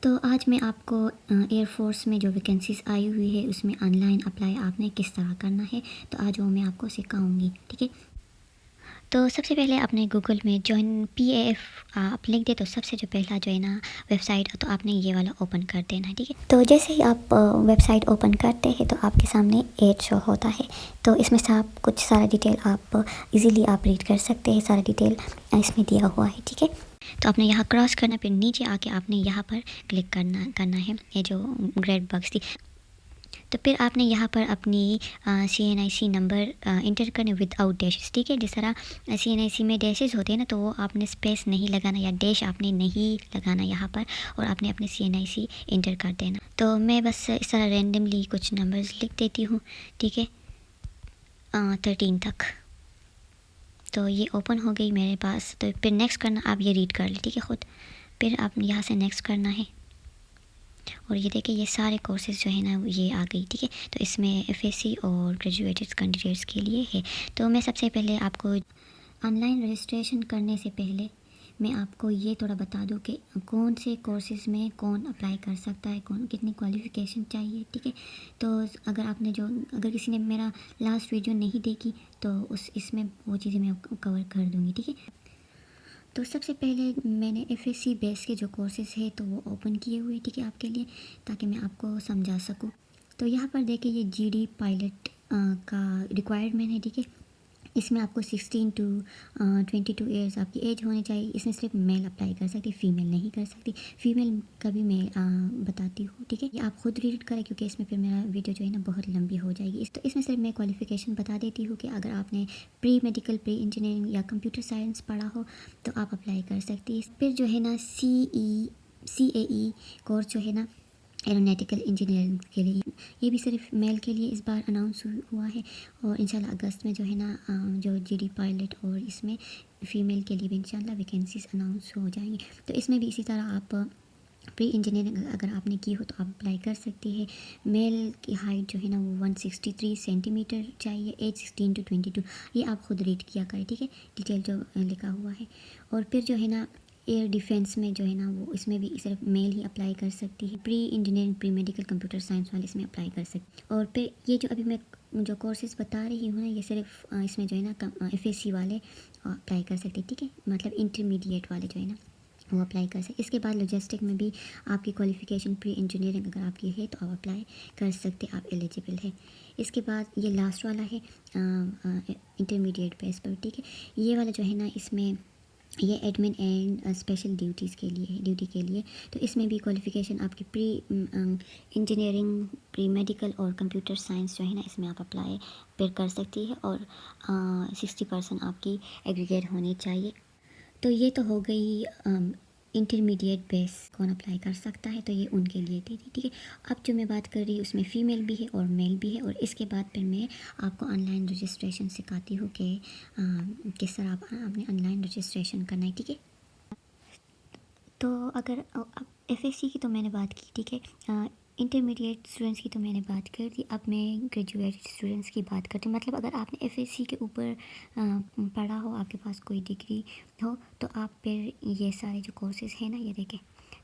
तो आज मैं आपको एयरफोर्स में जो वैकेंसीज़ आई हुई है उसमें ऑनलाइन अप्लाई आपने किस तरह करना है, तो आज वो मैं आपको सिखाऊंगी। ठीक है, तो सबसे पहले आपने गूगल में जॉइन PAF आप लिख दे तो सबसे जो पहला जो है ना वेबसाइट, तो आपने ये वाला ओपन कर देना है। ठीक है, तो जैसे ही आप वेबसाइट ओपन करते हैं तो आपके सामने एड शो होता है। तो इसमें से आप कुछ सारा डिटेल आप इजीली आप रीड कर सकते हैं, सारा डिटेल इसमें दिया हुआ है। ठीक है, तो आपने यहाँ क्रॉस करना, फिर नीचे आके आपने यहाँ पर क्लिक करना है, ये जो ग्रेड बॉक्स थी। तो फिर आपने यहाँ पर अपनी CNIC नंबर इंटर करने विदाउट डैशेस। ठीक है, जिस तरह CNIC में डैशेस होते हैं ना, तो वो आपने स्पेस नहीं लगाना या डैश आपने नहीं लगाना यहाँ पर, और आपने अपने CNIC इंटर कर देना। तो मैं बस इस तरह रेंडमली कुछ नंबर्स लिख देती हूँ। ठीक है, 13 तक। तो ये ओपन हो गई मेरे पास। तो फिर नेक्स्ट करना, आप ये रीड कर ले। ठीक है, ख़ुद फिर आप यहाँ से नेक्स्ट करना है। और ये देखिए, ये सारे कोर्सेज़ जो है ना ये आ गई। ठीक है, तो इसमें FSC और ग्रेजुएटेड कैंडिडेट्स के लिए है। तो मैं सबसे पहले आपको ऑनलाइन रजिस्ट्रेशन करने से पहले मैं आपको ये थोड़ा बता दूं कि कौन से कोर्सेज़ में कौन अप्लाई कर सकता है, कौन कितनी क्वालिफ़िकेशन चाहिए। ठीक है, तो अगर किसी ने मेरा लास्ट वीडियो नहीं देखी तो इसमें वो चीज़ें मैं कवर कर दूँगी। ठीक है, तो सबसे पहले मैंने FSC बेस के जो कोर्सेज़ है तो वो ओपन किए हुए। ठीक है, आपके लिए, ताकि मैं आपको समझा सकूं। तो यहाँ पर देखिए, ये GD पायलट का रिक्वायरमेंट है। ठीक है, इसमें आपको 16 टू 22 ईयर्स आपकी एज होनी चाहिए। इसमें सिर्फ मेल अप्लाई कर सकती, फीमेल नहीं कर सकती। फीमेल का भी मैं बताती हूँ। ठीक है, ये आप खुद रीड करें, क्योंकि इसमें फिर मेरा वीडियो जो है ना बहुत लंबी हो जाएगी। तो इसमें सिर्फ मैं क्वालिफ़िकेशन बता देती हूँ कि अगर आपने प्री मेडिकल, प्री इंजीनियरिंग या कंप्यूटर साइंस पढ़ा हो तो आप अप्लाई कर सकती है। फिर जो है ना CAE कोर्स जो है ना एरोनॉटिकल इंजीनियरिंग के लिए, ये भी सिर्फ मेल के लिए इस बार अनाउंस हुआ है। और इंशाल्लाह अगस्त में जो है ना जो GD पायलट और इसमें फ़ीमेल के लिए भी इंशाल्लाह वैकेंसीज अनाउंस हो जाएंगी। तो इसमें भी इसी तरह आप प्री इंजीनियरिंग अगर आपने की हो तो आप अप्लाई कर सकती है। मेल की हाइट जो है ना वो 163 सेंटीमीटर चाहिए, एज 16 टू 22। ये आप खुद रीड किया करें। ठीक है, डिटेल जो लिखा हुआ है। और फिर जो है ना एयर डिफेंस में जो है ना वो इसमें भी सिर्फ मेल ही अप्लाई कर सकती है। Pre engineering, pre medical, computer science वाले इसमें अप्लाई कर सकती है। और फिर ये जो अभी मैं जो कोर्सेज़ बता रही हूँ ना, ये सिर्फ इसमें जो है ना FSC वाले अप्लाई कर सकते हैं। ठीक है, मतलब इंटरमीडिएट वाले जो है ना वो अप्लाई कर सकते। इसके बाद लॉजिस्टिक में भी आपकी क्वालिफ़िकेशन प्री इंजीनियरिंग अगर आपकी है तो आप अप्लाई कर सकते, आप एलिजिबल है। इसके बाद ये लास्ट वाला है इंटरमीडिएट बेस पर। ठीक है, ये वाला जो है ना इसमें ये एडमिन एंड स्पेशल ड्यूटी के लिए। तो इसमें भी क्वालिफ़िकेशन आपकी प्री इंजीनियरिंग, प्री मेडिकल और कंप्यूटर साइंस जो है ना इसमें आप अप्लाई फिर कर सकती है। और 60% आपकी एग्रीगेट होनी चाहिए। तो ये तो हो गई इंटरमीडिएट बेस कौन अप्लाई कर सकता है, तो ये उनके लिए थी। ठीक है, अब जो मैं बात कर रही हूँ उसमें फ़ीमेल भी है और मेल भी है। और इसके बाद फिर मैं आपको ऑनलाइन रजिस्ट्रेशन सिखाती हूँ कि किस तरह आपने ऑनलाइन रजिस्ट्रेशन करना है। ठीक है, तो अगर FSC की तो मैंने बात की। ठीक है, इंटरमीडिएट स्टूडेंट्स की तो मैंने बात कर दी। अब मैं ग्रेजुएट स्टूडेंट्स की बात करती हूँ। मतलब अगर आपने FSC के ऊपर पढ़ा हो, आपके पास कोई डिग्री हो, तो आप फिर ये सारे जो कोर्सेज़ हैं ना, ये देखें,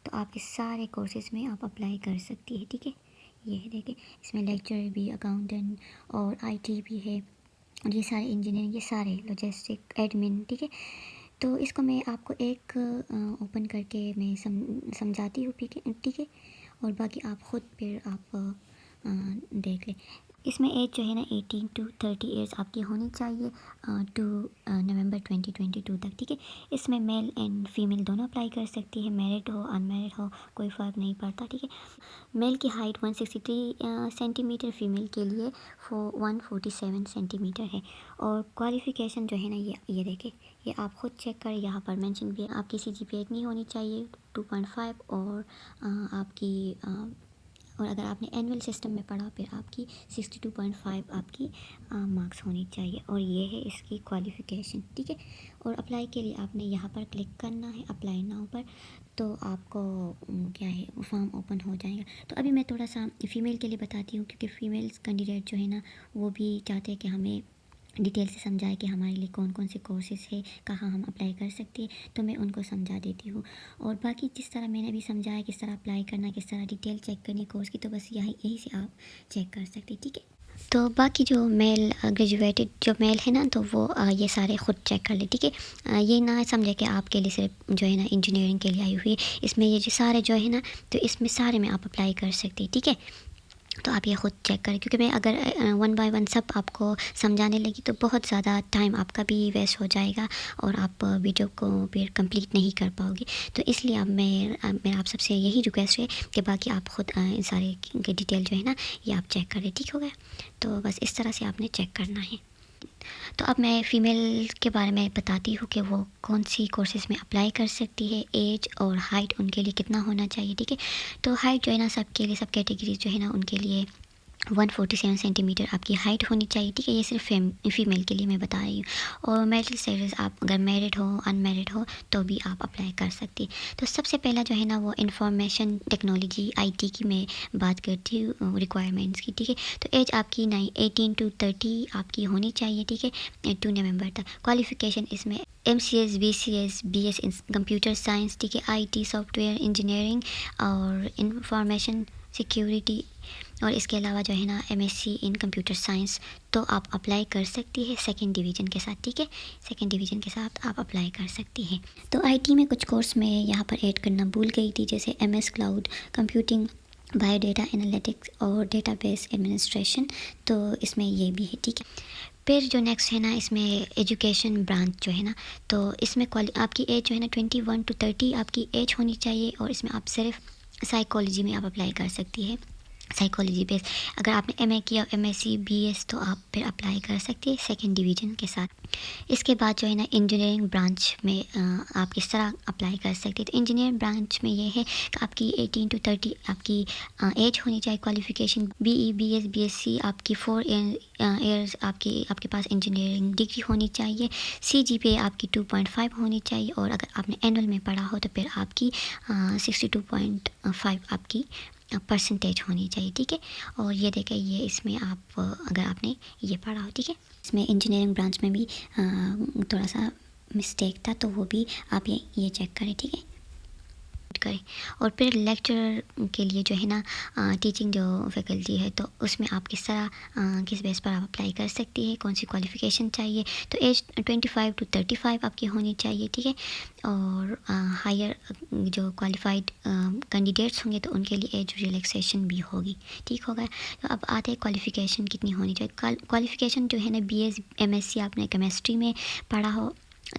तो आप इस सारे कोर्सेज़ में आप अप्लाई कर सकती है। ठीक है, ये है देखें, इसमें लेक्चर भी, अकाउंटेंट और IT भी है, और ये सारे इंजीनियरिंग, ये सारे लॉजिस्टिक, एडमिन। ठीक है, तो इसको मैं आपको एक ओपन करके मैं समझाती हूँ। ठीक है, और बाकी आप ख़ुद फिर आप देख लें। इसमें एज जो है ना 18 टू 30 ईयर्स आपकी होनी चाहिए टू नवंबर 2022 तक। ठीक है, इसमें मेल एंड फीमेल दोनों अप्लाई कर सकती है, मैरिड हो अनमैरिड हो कोई फ़र्क नहीं पड़ता। ठीक है, मेल की हाइट 163 सेंटीमीटर, फ़ीमेल के लिए 147 सेंटीमीटर है। और क्वालिफ़िकेशन जो है ना ये देखें, ये आप ख़ुद चेक करें, यहाँ पर मेंशन भी है। आपकी CGPA इतनी होनी चाहिए 2.5, और आपकी और अगर आपने एनुअल सिस्टम में पढ़ा फिर आपकी 62.5 आपकी मार्क्स होनी चाहिए। और ये है इसकी क्वालिफ़िकेशन। ठीक है, और अप्लाई के लिए आपने यहाँ पर क्लिक करना है, अप्लाई नाउ पर। तो आपको क्या है, फॉर्म ओपन हो जाएगा। तो अभी मैं थोड़ा सा फ़ीमेल के लिए बताती हूँ, क्योंकि फ़ीमेल्स कैंडिडेट जो है ना वो भी चाहते हैं कि हमें डिटेल से समझाया कि हमारे लिए कौन कौन से कोर्सेज़ है, कहाँ हम अप्लाई कर सकते हैं, तो मैं उनको समझा देती हूँ। और बाकी जिस तरह मैंने भी समझाया किस तरह अप्लाई करना, किस तरह डिटेल चेक करनी कोर्स की, तो बस यही से आप चेक कर सकते हैं, ठीक है। तो बाकी जो मेल ग्रेजुएटेड जो मेल है ना, तो वो ये सारे ख़ुद चेक कर ले, ठीक है। ये ना समझे कि आपके लिए सिर्फ जो है ना इंजीनियरिंग के लिए आई हुई है। इसमें ये जो सारे जो है ना, तो इसमें सारे में आप अप्लाई कर सकते हैं, ठीक है। तो आप ये ख़ुद चेक करें, क्योंकि मैं अगर वन बाय वन सब आपको समझाने लगी तो बहुत ज़्यादा टाइम आपका भी वेस्ट हो जाएगा और आप वीडियो को फिर कंप्लीट नहीं कर पाओगे। तो इसलिए अब मैं आप सबसे यही रिक्वेस्ट है कि बाकी आप ख़ुद इन सारे के डिटेल जो है ना, ये आप चेक करें, ठीक हो गया। तो बस इस तरह से आपने चेक करना है। तो अब मैं फ़ीमेल के बारे में बताती हूँ कि वो कौन सी कोर्सेज़ में अप्लाई कर सकती है, एज और हाइट उनके लिए कितना होना चाहिए, ठीक है। तो हाइट जो है ना, सबके लिए, सब कैटेगरीज जो है ना, उनके लिए 147 सेंटीमीटर आपकी हाइट होनी चाहिए, ठीक है। ये सिर्फ फीमेल के लिए मैं बता रही हूँ। और मैरिटल स्टेटस, आप अगर मैरिड हो, अनमैरिड हो, तो भी आप अप्लाई कर सकती हैं। तो सबसे पहला जो है ना, वो इंफॉर्मेशन टेक्नोलॉजी IT की मैं बात करती हूँ रिक्वायरमेंट्स की, ठीक है। तो एज आपकी 18 to 30 आपकी होनी चाहिए, ठीक है, 2 नवंबर तक। क्वालिफ़िकेशन इसमें MCS BCS BS इन कंप्यूटर साइंस, ठीक है, IT सॉफ्टवेयर इंजीनियरिंग और इंफॉर्मेशन सिक्योरिटी, और इसके अलावा जो है ना MSc इन कंप्यूटर साइंस, तो आप अप्लाई कर सकती है सेकंड डिवीज़न के साथ, ठीक है। सेकंड डिवीज़न के साथ आप अप्लाई कर सकती हैं। तो IT में कुछ कोर्स मैं यहाँ पर ऐड करना भूल गई थी, जैसे MS cloud computing, biodata analytics और डेटाबेस एडमिनिस्ट्रेशन, तो इसमें ये भी है, ठीक है। फिर जो नेक्स्ट है ना, इसमें एजुकेशन ब्रांच जो है ना, तो इसमें आपकी एज जो है ना 21 to 30 आपकी एज होनी चाहिए, और इसमें आप सिर्फ साइकोलॉजी में आप अप्लाई कर सकती है। साइकोलॉजी बेस, अगर आपने MA किया, MSc BS, तो आप फिर अप्लाई कर सकते हैं सेकंड डिवीज़न के साथ। इसके बाद जो है ना इंजीनियरिंग ब्रांच में आप किस तरह अप्लाई कर सकते हैं। तो इंजीनियरिंग ब्रांच में ये है कि आपकी 18 to 30 आपकी एज होनी चाहिए। क्वालिफ़िकेशन BE BS BSc आपकी 4 ईयर्स आपके पास इंजीनियरिंग डिग्री होनी चाहिए। CGPA आपकी 2.5 होनी चाहिए, और अगर आपने एनुअल में पढ़ा हो तो फिर आपकी 62.5 आपकी परसेंटेज होनी चाहिए, ठीक है। और ये देखें, ये इसमें आप अगर आपने ये पढ़ा हो, ठीक है। इसमें इंजीनियरिंग ब्रांच में भी थोड़ा सा मिस्टेक था, तो वो भी आप ये चेक करें, ठीक है, करें। और फिर लेक्चरर के लिए जो है ना, टीचिंग जो फैकल्टी है, तो उसमें आप किस तरह किस बेस पर आप अप्लाई कर सकती है, कौन सी क्वालिफ़िकेशन चाहिए। तो एज 25 to 35 आपकी होनी चाहिए, ठीक है। और हायर जो क्वालिफाइड कैंडिडेट्स होंगे, तो उनके लिए एज रिलैक्सेशन भी होगी, ठीक होगा। तो अब आते हैं क्वालिफ़िकेशन कितनी होनी चाहिए। क्वालिफ़िकेशन जो है ना, BS MSc आपने केमिस्ट्री में पढ़ा हो,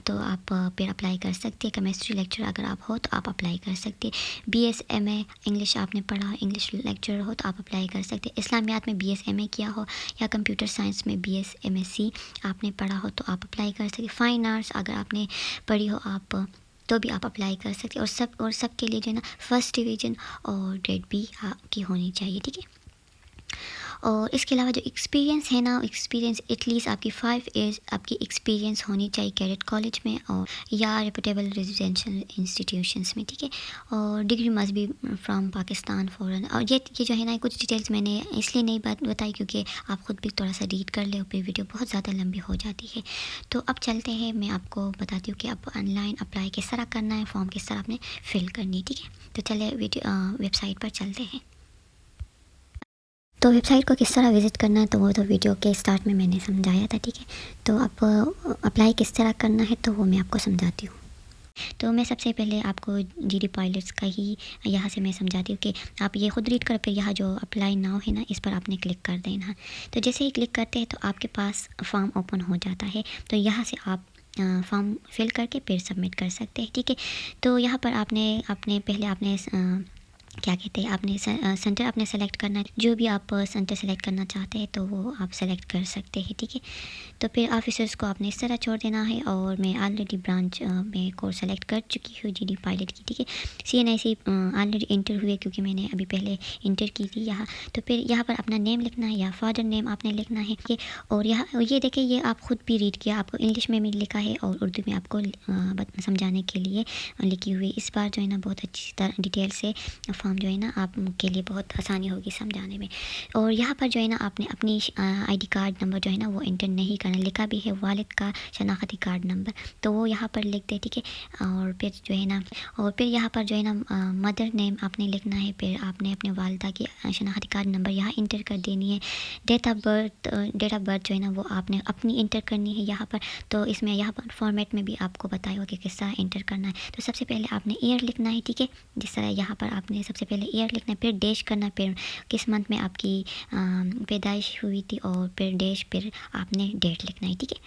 तो आप फिर अप्लाई कर सकते हैं। केमिस्ट्री लेक्चर अगर आप हो, तो आप अप्लाई कर सकते हैं। BS MA इंग्लिश आपने पढ़ा हो, इंग्लिश लेक्चर हो, तो आप अप्लाई कर सकते हैं। इस्लामियात में BS MA किया हो, या कंप्यूटर साइंस में BS MSc आपने पढ़ा हो, तो आप अप्लाई कर सकते हैं। फाइन आर्ट्स अगर आपने पढ़ी हो आप, तो भी आप अप्लाई कर सकते हैं। और सब के लिए जो है ना, फर्स्ट डिवीज़न और ग्रेड B आपकी होनी चाहिए, ठीक है। और इसके अलावा जो एक्सपीरियंस है ना, एक्सपीरियंस एटलीस्ट आपकी 5 ईयर्स आपकी एक्सपीरियंस होनी चाहिए कैडेट कॉलेज में, और या रेपुटेबल रेजिडेंशियल इंस्टीट्यूशंस में, ठीक है। और degree must be from Pakistan foreign. और ये जो है ना, कुछ डिटेल्स मैंने इसलिए नहीं बताई क्योंकि आप ख़ुद भी थोड़ा सा रीड कर ले, और फिर वीडियो बहुत ज़्यादा लंबी हो जाती है। तो अब चलते हैं, मैं आपको बताती हूँ कि अब ऑनलाइन अप्लाई किस तरह करना है, फॉर्म किस तरह आपने फिल करनी है, ठीक है। तो चले वेबसाइट पर चलते हैं। तो वेबसाइट को किस तरह विज़िट करना है, तो वो तो वीडियो के स्टार्ट में मैंने समझाया था, ठीक है। तो अब अप्लाई किस तरह करना है, तो वो मैं आपको समझाती हूँ। तो मैं सबसे पहले आपको GD पायलट्स का ही यहाँ से मैं समझाती हूँ कि आप ये ख़ुद रीड करो, फिर यहाँ जो अप्लाई नाउ है ना, इस पर आपने क्लिक कर देना। तो जैसे ही क्लिक करते हैं, तो आपके पास फॉर्म ओपन हो जाता है। तो यहाँ से आप फॉर्म फिल करके फिर सबमिट कर सकते हैं, ठीक है। तो यहाँ पर आपने पहले क्या कहते हैं, आपने सेंटर आपने सेलेक्ट करना है। जो भी आप सेंटर सेलेक्ट करना चाहते हैं, तो वो आप सेलेक्ट कर सकते हैं, ठीक है। तो फिर ऑफिसर्स को आपने इस तरह छोड़ देना है। और मैं ऑलरेडी ब्रांच में कोर्स सेलेक्ट कर चुकी हूँ GD पायलट की, ठीक है। CNIC ऑलरेडी इंटर हुए, क्योंकि मैंने अभी पहले इंटर की थी यहाँ। तो फिर यहाँ पर अपना नेम लिखना है, या फादर नेम आपने लिखना है, ठीक है। और यहाँ ये देखिए, ये आप ख़ुद भी रीड किया, आपको इंग्लिश में भी लिखा है और उर्दू में आपको समझाने के लिए लिखी हुई। इस बार जो है ना, बहुत अच्छी तरह डिटेल से फॉर्म जो है ना आपके लिए बहुत आसानी होगी समझाने में। और यहाँ पर जो है ना आपने अपनी आईडी कार्ड नंबर जो है ना वो इंटर नहीं करना, लिखा भी है वालिद का शनाख्ती कार्ड नंबर, तो वो यहाँ पर लिख दे, ठीक है। और फिर जो है ना यहाँ पर जो है ना मदर नेम आपने लिखना है, फिर आपने अपने वालिदा की शनाख्ती कार्ड नंबर यहाँ इंटर कर देनी है। डेट ऑफ बर्थ जो है ना वो आपने अपनी इंटर करनी है यहाँ पर। तो इसमें यहाँ पर फॉर्मेट में भी आपको बताया होगा कि किस तरह इंटर करना है। तो सबसे पहले आपने ईयर लिखना है, ठीक है, जिस तरह यहाँ पर आपने सबसे पहले ईयर लिखना है, फिर डेश करना है, फिर किस मंथ में आपकी पैदाइश हुई थी, और फिर डेश, फिर आपने डेट लिखना है, ठीक है।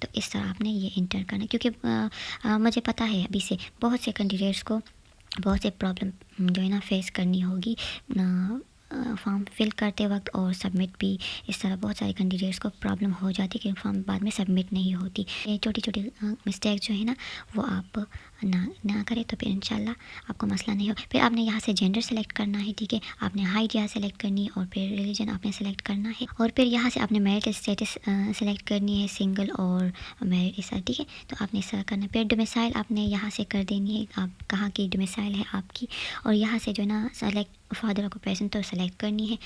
तो इस तरह आपने ये इंटर करना है, क्योंकि मुझे पता है अभी से बहुत से कैंडिडेट्स को बहुत से प्रॉब्लम जो है ना फेस करनी होगी फॉर्म फिल करते वक्त, और सबमिट भी इस तरह बहुत सारे कैंडिडेट्स को प्रॉब्लम हो जाती है कि फॉर्म बाद में सबमिट नहीं होती। ये छोटी छोटी मिस्टेक जो है ना वो आप ना करें, तो फिर इंशाल्लाह आपको मसला नहीं हो। फिर आपने यहाँ से जेंडर सेलेक्ट करना है, ठीक है, आपने हाइट यहाँ सेलेक्ट करनी है, और फिर रिलीजन आपने सेलेक्ट करना है, और फिर यहाँ से आपने मैरिटल स्टेटस सेलेक्ट करनी है, सिंगल और मैरिड इस तरह, ठीक है। तो आपने इस तरह करना है। फिर डोमिसाइल आपने यहाँ से कर देनी है, आप कहाँ की डोमिसाइल है आपकी, और यहाँ से जो है ना सेलेक्ट फादर ऑक्यूपेशन तो सेलेक्ट करनी है।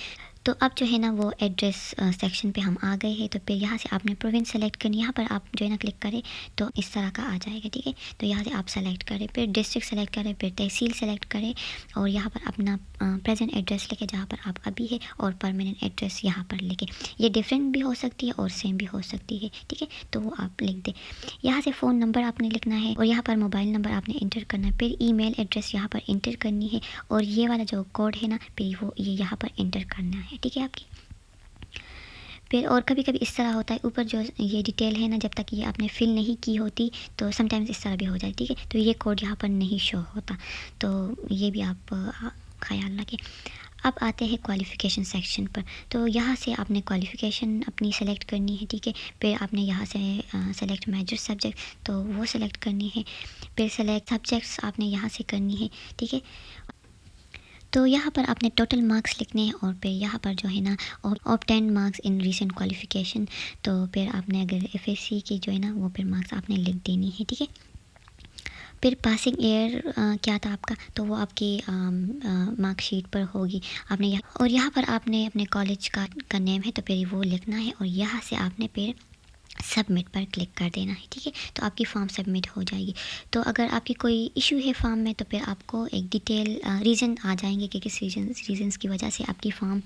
तो अब जो है ना वो एड्रेस सेक्शन पे हम आ गए हैं। तो फिर यहाँ से आपने प्रोविंस सेलेक्ट करनी है, यहाँ पर आप जो है ना क्लिक करें तो इस तरह का आ जाएगा, ठीक है। तो यहाँ से आप सेलेक्ट करें, फिर डिस्ट्रिक्ट सेलेक्ट करें, फिर तहसील सेलेक्ट करें, और यहाँ पर अपना प्रेजेंट एड्रेस लिखे जहाँ पर आप अभी है, और परमानेंट एड्रेस यहाँ पर लिखे। ये डिफरेंट भी हो सकती है और सेम भी हो सकती है, ठीक है, तो वो आप लिख दें। यहाँ से फ़ोन नंबर आपने लिखना है, और यहाँ पर मोबाइल नंबर आपने इंटर करना है, फिर ईमेल एड्रेस यहाँ पर इंटर करनी है, और ये वाला जो कोड है ना फिर वो ये यहाँ पर इंटर करना है, ठीक है आपकी। फिर और कभी कभी इस तरह होता है, ऊपर जो ये डिटेल है ना जब तक ये आपने फिल नहीं की होती तो समटाइम्स इस तरह भी हो जाए, ठीक है। तो ये कोड यहाँ पर नहीं शो होता, तो ये भी आप ख्याल रखें। अब आते हैं क्वालिफ़िकेशन सेक्शन पर। तो यहाँ से आपने क्वालिफ़िकेशन अपनी सेलेक्ट करनी है, ठीक है। फिर आपने यहाँ से सेलेक्ट मेजर सब्जेक्ट तो वो सेलेक्ट करनी है, फिर सेलेक्ट सब्जेक्ट्स आपने यहाँ से करनी है, ठीक है। तो यहाँ पर आपने टोटल मार्क्स लिखने हैं, और फिर यहाँ पर जो है ना obtain marks in recent qualification, तो फिर आपने अगर एफएससी की जो है ना वो फिर मार्क्स आपने लिख देनी है, ठीक है। फिर पासिंग ईयर क्या था आपका, तो वो आपकी मार्कशीट पर होगी। आपने यहाँ पर आपने अपने कॉलेज का नेम है तो फिर वो लिखना है, और यहाँ से आपने फिर सबमिट पर क्लिक कर देना है, ठीक है। तो आपकी फॉर्म सबमिट हो जाएगी। तो अगर आपकी कोई इशू है फॉर्म में तो फिर आपको एक डिटेल रीज़न आ जाएंगे कि किस रीजंस की वजह से आपकी फॉर्म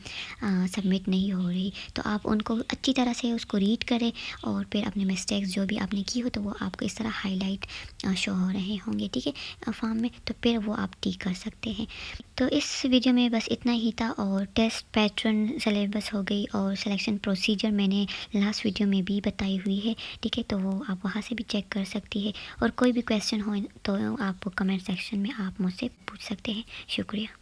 सबमिट नहीं हो रही। तो आप उनको अच्छी तरह से उसको रीड करें, और फिर अपने मिस्टेक्स जो भी आपने की हो तो वो आपको इस तरह हाईलाइट शो हो रहे होंगे, ठीक है, फॉर्म में, तो फिर वो आप ठीक कर सकते हैं। तो इस वीडियो में बस इतना ही था, और टेस्ट पैटर्न सिलेबस हो गई, और सिलेक्शन प्रोसीजर मैंने लास्ट वीडियो में भी बताई हुई है, ठीक है। तो वो आप वहाँ से भी चेक कर सकती है, और कोई भी क्वेश्चन हो तो आप कमेंट सेक्शन में आप मुझसे पूछ सकते हैं। शुक्रिया।